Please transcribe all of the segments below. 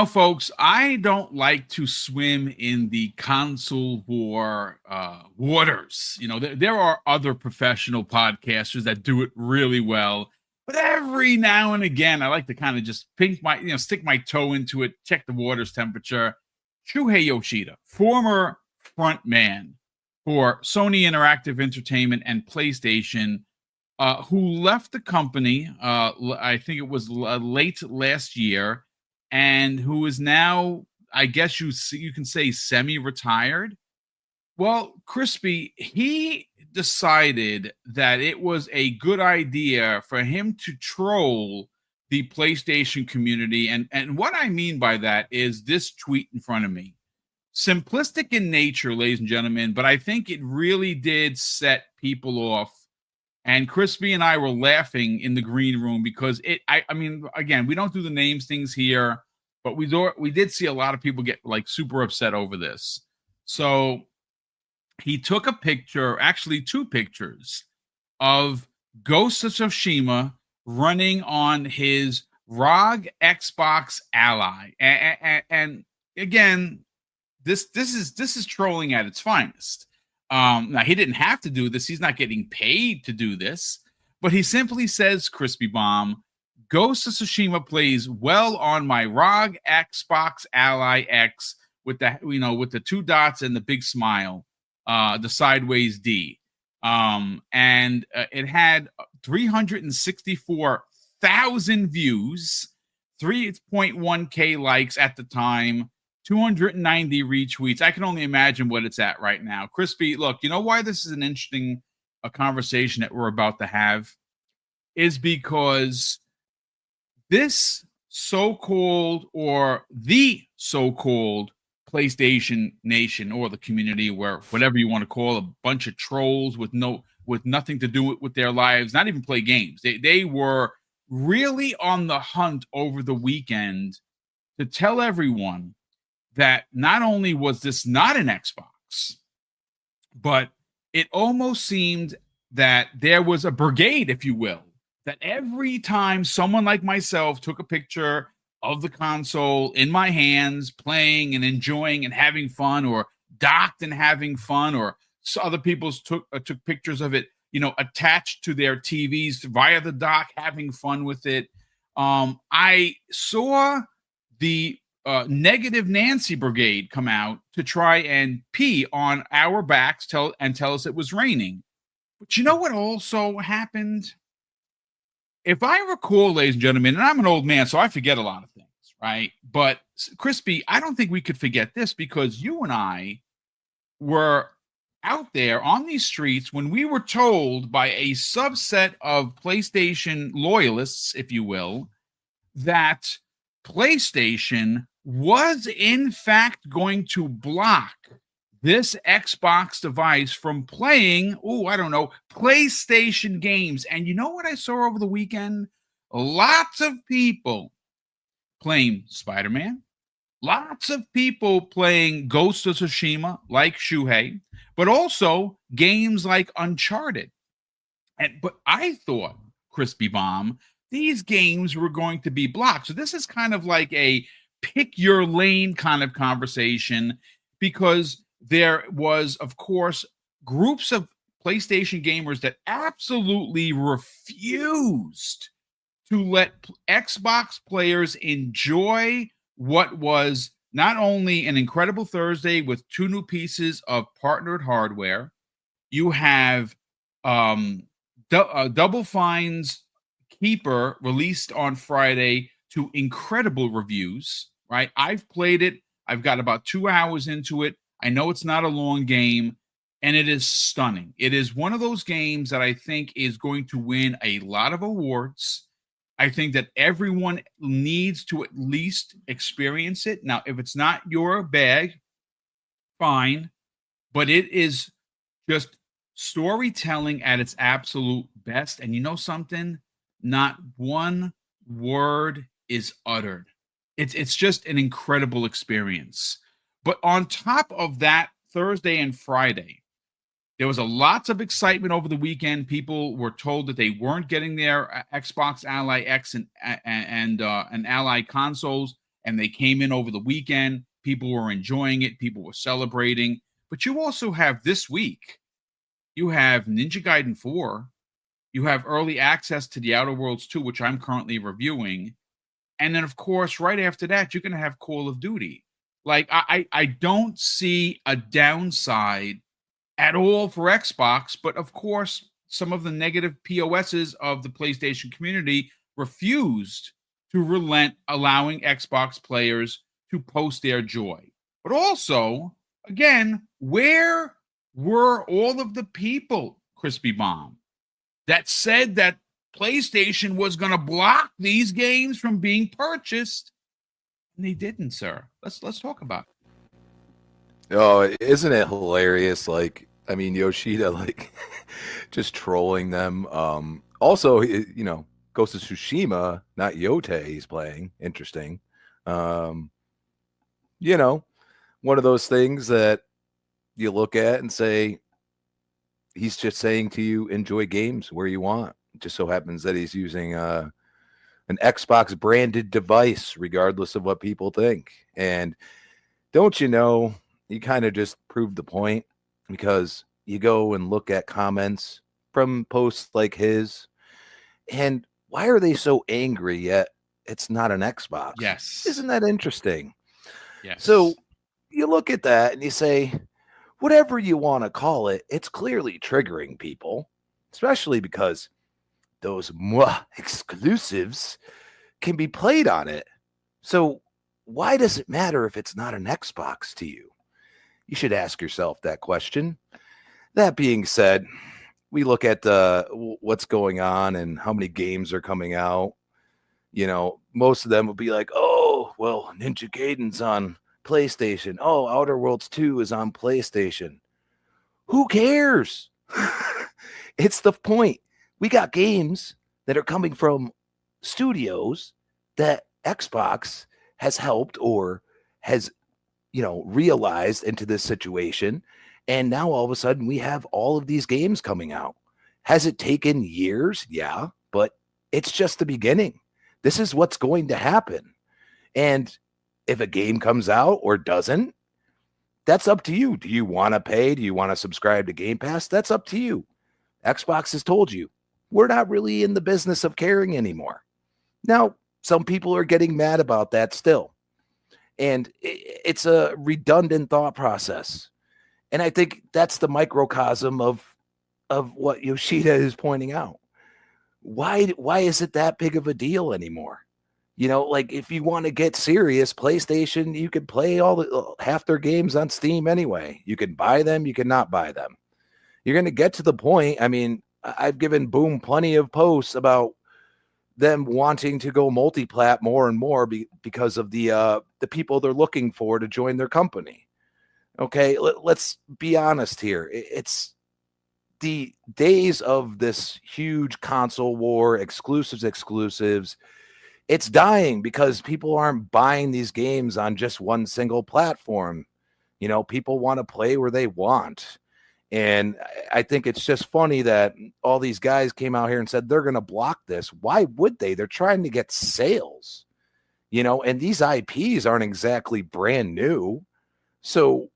Folks, I don't like to swim in the console war waters. There are other professional podcasters that do it really well, but every now and again, I like to kind of just stick my toe into it, check the water's temperature. Shuhei Yoshida, former front man for Sony Interactive Entertainment and PlayStation, who left the company, I think it was late last year, and who is now, I guess you can say, semi-retired. Well, Crispy, he decided that it was a good idea for him to troll the PlayStation community, and what I mean by that is this tweet in front of me. Simplistic in nature, ladies and gentlemen, but I think it really did set people off. And Crispy and I were laughing in the green room because I mean, again, we don't do the names things here, but we did see a lot of people get like super upset over this. So he took a picture, actually two pictures, of Ghost of Tsushima running on his ROG Xbox Ally, and again, this is trolling at its finest. Now, he didn't have to do this. He's not getting paid to do this. But he simply says, Crispy Bomb, Ghost of Tsushima plays well on my ROG Xbox Ally X with the two dots and the big smile, the sideways D. And it had 364,000 views, 3.1K likes at the time, 290 retweets. I can only imagine what it's at right now. Crispy, look, you know why this is an interesting conversation that we're about to have is because this so-called or the so-called PlayStation Nation or the community, where whatever you want to call it, a bunch of trolls with nothing to do with their lives, not even play games. They were really on the hunt over the weekend to tell everyone that not only was this not an Xbox, but it almost seemed that there was a brigade, if you will, that every time someone like myself took a picture of the console in my hands, playing and enjoying and having fun, or docked and having fun, or other people took pictures of it, attached to their TVs via the dock, having fun with it. I saw the Negative Nancy Brigade come out to try and pee on our backs, tell us it was raining. But you know what also happened? If I recall, ladies and gentlemen, and I'm an old man, so I forget a lot of things, right? But Crispy, I don't think we could forget this, because you and I were out there on these streets when we were told by a subset of PlayStation loyalists, if you will, that PlayStation was in fact going to block this Xbox device from playing, PlayStation games. And you know what I saw over the weekend? Lots of people playing Spider-Man, lots of people playing Ghost of Tsushima, like Shuhei, but also games like Uncharted. But I thought, Crispy Bomb, these games were going to be blocked. So this is kind of like a pick your lane kind of conversation, because there was, of course, groups of PlayStation gamers that absolutely refused to let Xbox players enjoy what was not only an incredible Thursday with two new pieces of partnered hardware. You have Double Fine's Keeper released on Friday to incredible reviews, right? I've played it. I've got about 2 hours into it. I know it's not a long game, and it is stunning. It is one of those games that I think is going to win a lot of awards. I think that everyone needs to at least experience it. Now, if it's not your bag, fine, but it is just storytelling at its absolute best. And you know something? Not one word is uttered. It's just an incredible experience. But on top of that, Thursday and Friday, there was a lots of excitement over the weekend. People were told that they weren't getting their Xbox Ally X and Ally consoles, and they came in over the weekend. People were enjoying it. People were celebrating. But you also have this week, you have Ninja Gaiden 4. You have early access to the Outer Worlds 2, which I'm currently reviewing. And then, of course, right after that, you're going to have Call of Duty. Like, I don't see a downside at all for Xbox, but of course, some of the negative POSs of the PlayStation community refused to relent, allowing Xbox players to post their joy. But also, again, where were all of the people, Crispy Bomb, that said that PlayStation was going to block these games from being purchased? And they didn't, sir. Let's talk about it. Oh, isn't it hilarious? Like, I mean, Yoshida, like, just trolling them. Also, Ghost of Tsushima, not Yote, he's playing. Interesting. One of those things that you look at and say, he's just saying to you, enjoy games where you want. It just so happens that he's using an Xbox branded device, regardless of what people think. And don't you know, you kind of just proved the point, because you go and look at comments from posts like his, and why are they so angry yet it's not an Xbox? Yes. Isn't that interesting? Yes. So you look at that and you say, whatever you want to call it, it's clearly triggering people, especially because those exclusives can be played on it. So why does it matter if it's not an Xbox to you? You should ask yourself that question. That being said, we look at what's going on and how many games are coming out. Most of them will be like, oh, well, Ninja Gaiden's on PlayStation. Oh, Outer Worlds 2 is on PlayStation. Who cares? It's the point. We got games that are coming from studios that Xbox has helped or has, realized into this situation. And now all of a sudden we have all of these games coming out. Has it taken years? Yeah, but it's just the beginning. This is what's going to happen. And if a game comes out or doesn't, that's up to you. Do you want to pay? Do you want to subscribe to Game Pass? That's up to you. Xbox has told you, we're not really in the business of caring anymore. Now, some people are getting mad about that still. And it's a redundant thought process. And I think that's the microcosm of what Yoshida is pointing out. Why is it that big of a deal anymore? Like, if you want to get serious, PlayStation, you can play half their games on Steam anyway. You can buy them, you can not buy them. You're going to get to the point. I mean, I've given Boom plenty of posts about them wanting to go multi-plat more and more because of the people they're looking for to join their company. Okay, let's be honest here. It's the days of this huge console war, exclusives. It's dying because people aren't buying these games on just one single platform. People want to play where they want. And I think it's just funny that all these guys came out here and said they're going to block this. Why would they? They're trying to get sales, and these IPs aren't exactly brand new. So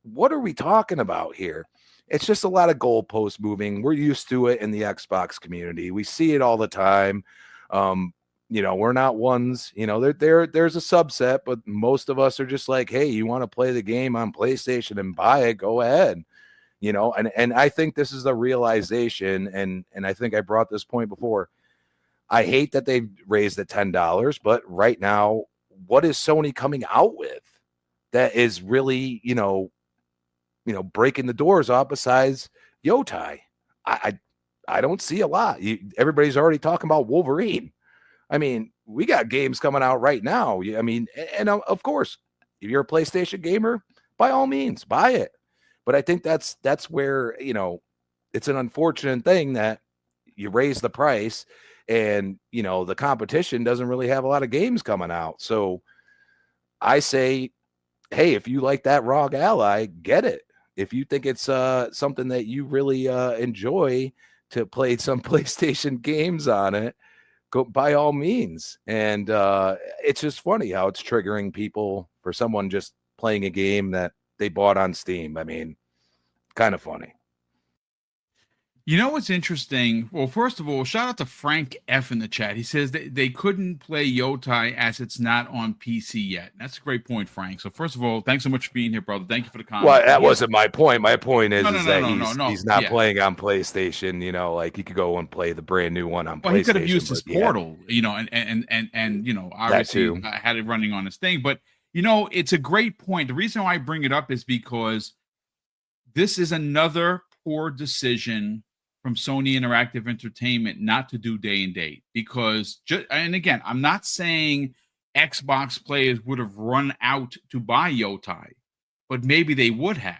what are we talking about here? It's just a lot of goalposts moving. We're used to it in the Xbox community. We see it all the time. We're not ones, there's a subset, but most of us are just like, hey, you want to play the game on PlayStation and buy it, go ahead. And I think this is the realization, and I think I brought this point before. I hate that they've raised it $10, but right now, what is Sony coming out with that is really, breaking the doors off besides Yotai? I don't see a lot. Everybody's already talking about Wolverine. I mean, we got games coming out right now. I mean, and of course, if you're a PlayStation gamer, by all means, buy it. But I think that's where, it's an unfortunate thing that you raise the price and, the competition doesn't really have a lot of games coming out. So I say, hey, if you like that ROG Ally, get it. If you think it's something that you really enjoy to play some PlayStation games on it, go by all means. And it's just funny how it's triggering people for someone just playing a game that they bought on Steam. I mean, kind of funny. You know what's interesting? Well, first of all, shout out to Frank F in the chat. He says that they couldn't play Yotai as it's not on PC yet. That's a great point, Frank. So first of all, thanks so much for being here, brother. Thank you for the comment. Well, that wasn't my point. My point is, he's not playing on PlayStation. You know, like he could go and play the brand new one on PlayStation. He could have used his portal, you know, and you know, obviously had it running on his thing. But you know, it's a great point. The reason why I bring it up is because this is another poor decision from Sony Interactive Entertainment not to do day and date, because and again, I'm not saying Xbox players would have run out to buy Yotai, but maybe they would have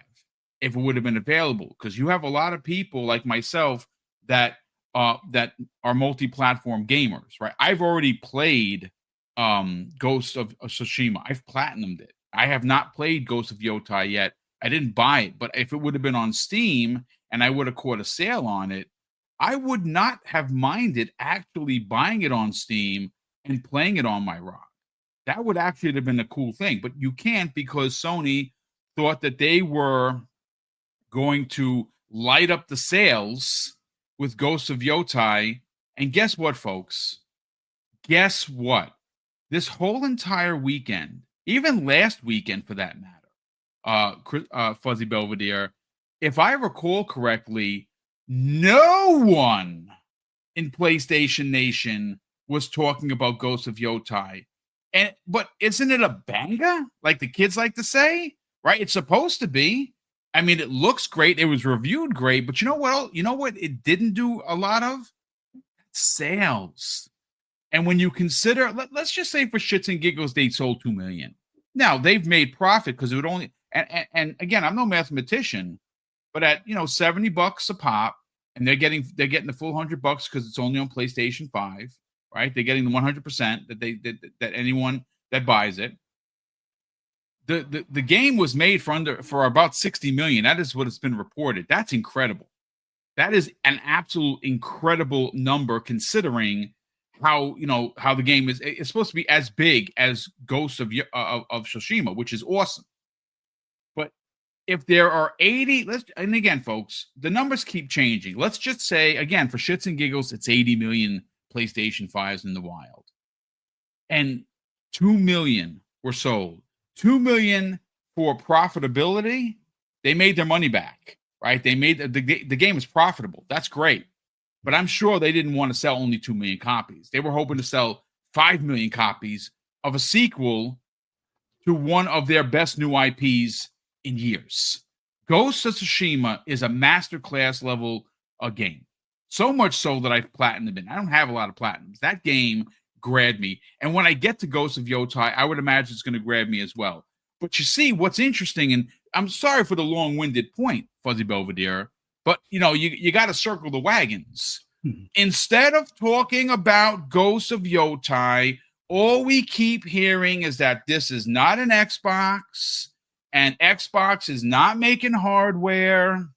if it would have been available, because you have a lot of people like myself that are multi-platform gamers, right? I've already played Ghost of Tsushima. I've platinumed it. I have not played Ghost of Yotai yet. I didn't buy it, but if it would have been on Steam and I would have caught a sale on it, I would not have minded actually buying it on Steam and playing it on my ROG. That would actually have been a cool thing, but you can't, because Sony thought that they were going to light up the sales with Ghost of Yotai. And guess what, folks? Guess what? This whole entire weekend, even last weekend for that matter, Fuzzy Belvedere, if I recall correctly, no one in PlayStation Nation was talking about Ghost of Yotai. But isn't it a banger? Like the kids like to say, right? It's supposed to be. I mean, it looks great. It was reviewed great, but you know what? You know what it didn't do a lot of? Sales. And when you consider, let's just say for shits and giggles, they sold 2 million. Now they've made profit because it would only, and again, I'm no mathematician, but at $70 a pop, and they're getting the full $100 because it's only on PlayStation 5, right? They're getting the 100% that anyone that buys it. The game was made for about 60 million. That is what it's been reported. That's incredible. That is an absolute incredible number, considering how the game is. It's supposed to be as big as Ghost of Tsushima, which is awesome. But if there are 80, and again, folks, the numbers keep changing. Let's just say, again, for shits and giggles, it's 80 million PlayStation 5s in the wild, and 2 million were sold. 2 million for profitability. They made their money back, right? They made the game is profitable. That's great. But I'm sure they didn't want to sell only 2 million copies. They were hoping to sell 5 million copies of a sequel to one of their best new IPs in years. Ghost of Tsushima is a masterclass level game. So much so that I've platinumed it. I don't have a lot of platinums. That game grabbed me. And when I get to Ghost of Yotai, I would imagine it's going to grab me as well. But you see, what's interesting, and I'm sorry for the long-winded point, Fuzzy Belvedere, but you got to circle the wagons. Instead of talking about Ghost of Yotai, all we keep hearing is that this is not an Xbox, and Xbox is not making hardware,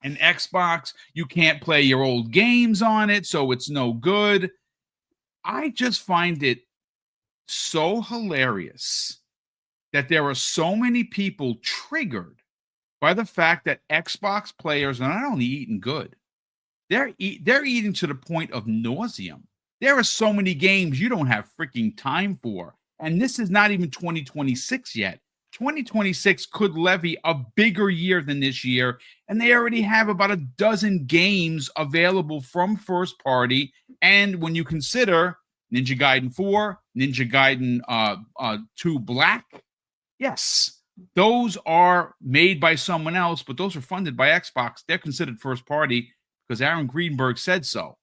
and Xbox, you can't play your old games on it, so it's no good. I just find it so hilarious that there are so many people triggered by the fact that Xbox players are not only eating good, they're eating to the point of nauseum. There are so many games you don't have freaking time for. And this is not even 2026 yet. 2026 could levy a bigger year than this year, and they already have about a dozen games available from first party. And when you consider Ninja Gaiden 4, Ninja Gaiden 2 Black, yes, those are made by someone else, but those are funded by Xbox. They're considered first party because Aaron Greenberg said so.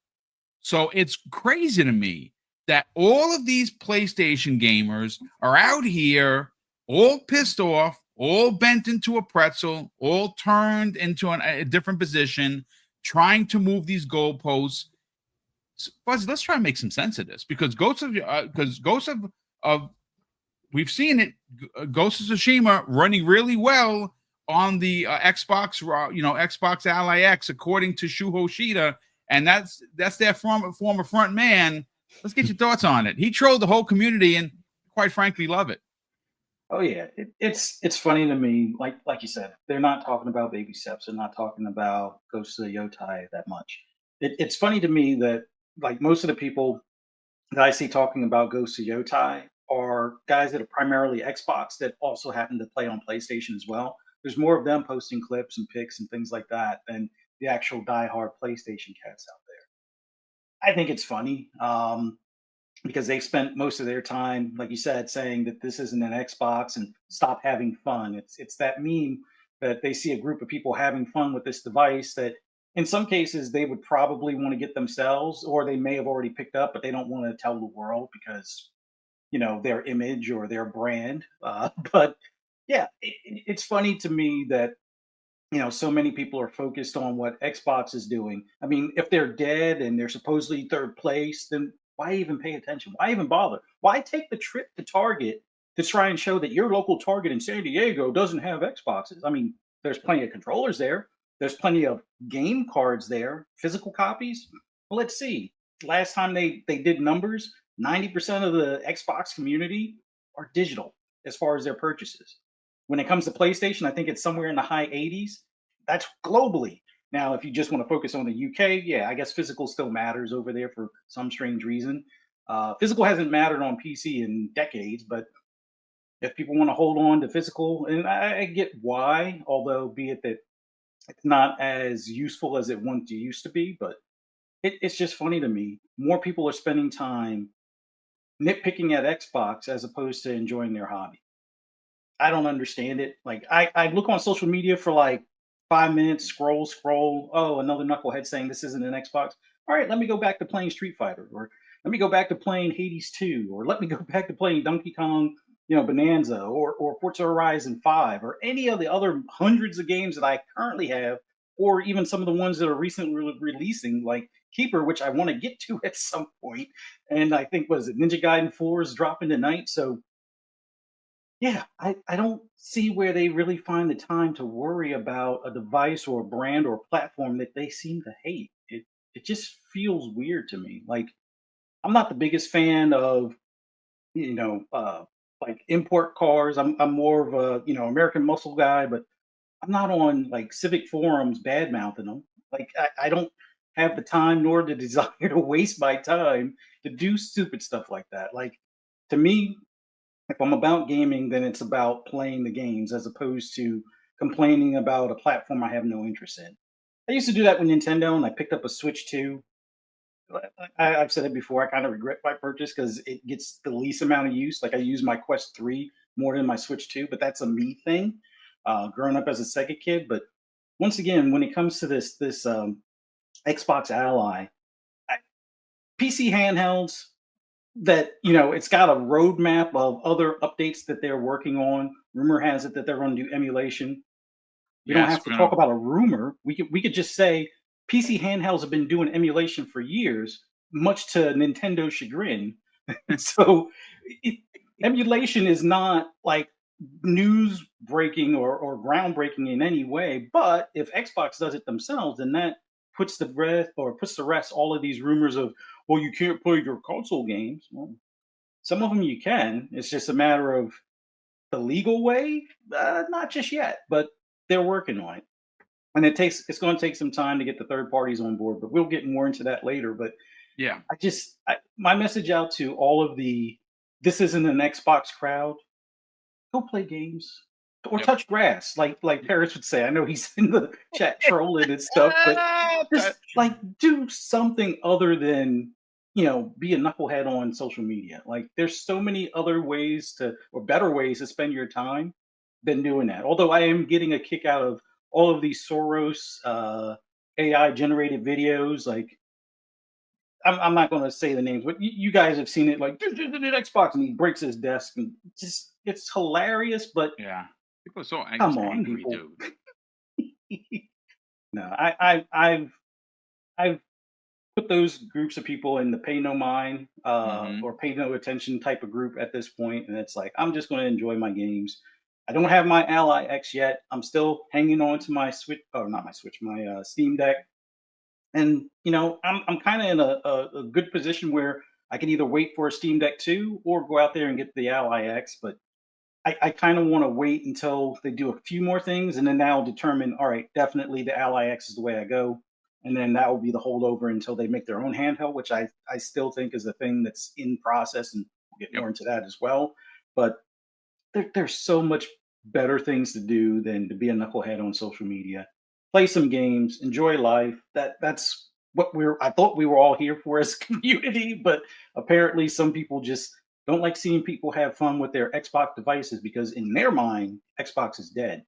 So it's crazy to me that all of these PlayStation gamers are out here all pissed off, all bent into a pretzel, all turned into a different position, trying to move these goalposts. Fuzzy, let's try and make some sense of this, because Ghost of we've seen it, Ghost of Tsushima running really well on the Xbox, Xbox Ally X, according to Shuhei Yoshida, and that's their former front man. Let's get your thoughts on it. He trolled the whole community and quite frankly love it. Oh yeah, it's funny to me. Like you said, they're not talking about baby steps. They're not talking about Ghost of the Yotai that much. It's funny to me that like most of the people that I see talking about Ghost of Yotai are guys that are primarily Xbox that also happen to play on PlayStation as well. There's more of them posting clips and pics and things like that than the actual diehard PlayStation cats out there. I think it's funny. Because they've spent most of their time, like you said, saying that this isn't an Xbox and stop having fun. It's that meme that they see a group of people having fun with this device that in some cases they would probably want to get themselves or they may have already picked up, but they don't want to tell the world because their image or their brand. But yeah, it's funny to me that so many people are focused on what Xbox is doing. I mean, if they're dead and they're supposedly third place, then why even pay attention? Why even bother? Why take the trip to Target to try and show that your local Target in San Diego doesn't have Xboxes? I mean, there's plenty of controllers there. There's plenty of game cards there, physical copies. Well, let's see. Last time they did numbers, 90% of the Xbox community are digital as far as their purchases. When it comes to PlayStation, I think it's somewhere in the high 80s. That's globally. Now, if you just want to focus on the UK, yeah, I guess physical still matters over there for some strange reason. Physical hasn't mattered on PC in decades, but if people want to hold on to physical, and I get why, although be it that it's not as useful as it once used to be, but it's just funny to me. More people are spending time nitpicking at Xbox as opposed to enjoying their hobby. I don't understand it. Like I look on social media for like 5 minutes, scroll. Oh, another knucklehead saying this isn't an Xbox. All right, let me go back to playing Street Fighter, or let me go back to playing Hades 2, or let me go back to playing Donkey Kong, Bonanza, or Forza Horizon 5, or any of the other hundreds of games that I currently have, or even some of the ones that are recently releasing, like Keeper, which I want to get to at some point. And I think was it Ninja Gaiden 4 is dropping tonight, so yeah, I don't see where they really find the time to worry about a device or a brand or platform that they seem to hate. It just feels weird to me. Like I'm not the biggest fan of you know like import cars. I'm more of a American muscle guy, but I'm not on like civic forums bad mouthing them. Like I don't have the time nor the desire to waste my time to do stupid stuff like that. Like to me, if I'm about gaming, then it's about playing the games as opposed to complaining about a platform I have no interest in. I used to do that with Nintendo, and I picked up a Switch 2. I've said it before. I kind of regret my purchase because it gets the least amount of use. Like I use my Quest 3 more than my Switch 2, but that's a me thing. Growing up as a Sega kid, but once again, when it comes to this Xbox Ally, I, PC handhelds, that it's got a roadmap of other updates that they're working on. Rumor has it that they're going to do emulation. We don't Yes, have to we're talk gonna. about a rumor. We could just say PC handhelds have been doing emulation for years, much to Nintendo's chagrin. So it, emulation is not like news breaking or groundbreaking in any way. But if Xbox does it themselves, then that puts to rest all of these rumors of, well, you can't play your console games. Well, some of them you can. It's just a matter of the legal way. Not just yet, but they're working on it. And it's going to take some time to get the third parties on board. But we'll get more into that later. But Yeah, my message out to all of the this isn't an Xbox crowd. Go play games or yep. touch grass, like Paris would say. I know he's in the chat trolling and stuff, but just like do something other than be a knucklehead on social media. Like there's so many other ways to or better ways to spend your time than doing that. Although I am getting a kick out of all of these Soros AI generated videos. Like I'm not going to say the names, but you guys have seen it. Like Xbox, and he breaks his desk, and just it's hilarious. But Yeah. People are so come just on, angry, people. dude. No, I've put those groups of people in the pay no mind Hmm. or pay no attention type of group at this point, and it's like I'm just going to enjoy my games. I don't have my Ally X yet. I'm still hanging on to my Switch, or not my Switch, my Steam Deck, and I'm kind of in a good position where I can either wait for a Steam Deck 2 or go out there and get the Ally X. But I kind of want to wait until they do a few more things, and then that'll determine, all right, definitely the Ally X is the way I go. And then that will be the holdover until they make their own handheld, which I still think is a thing that's in process, and we'll get Yep. more into that as well. But there's so much better things to do than to be a knucklehead on social media. Play some games, enjoy life. That's what I thought we were all here for as a community, but apparently some people just don't like seeing people have fun with their Xbox devices because in their mind, Xbox is dead.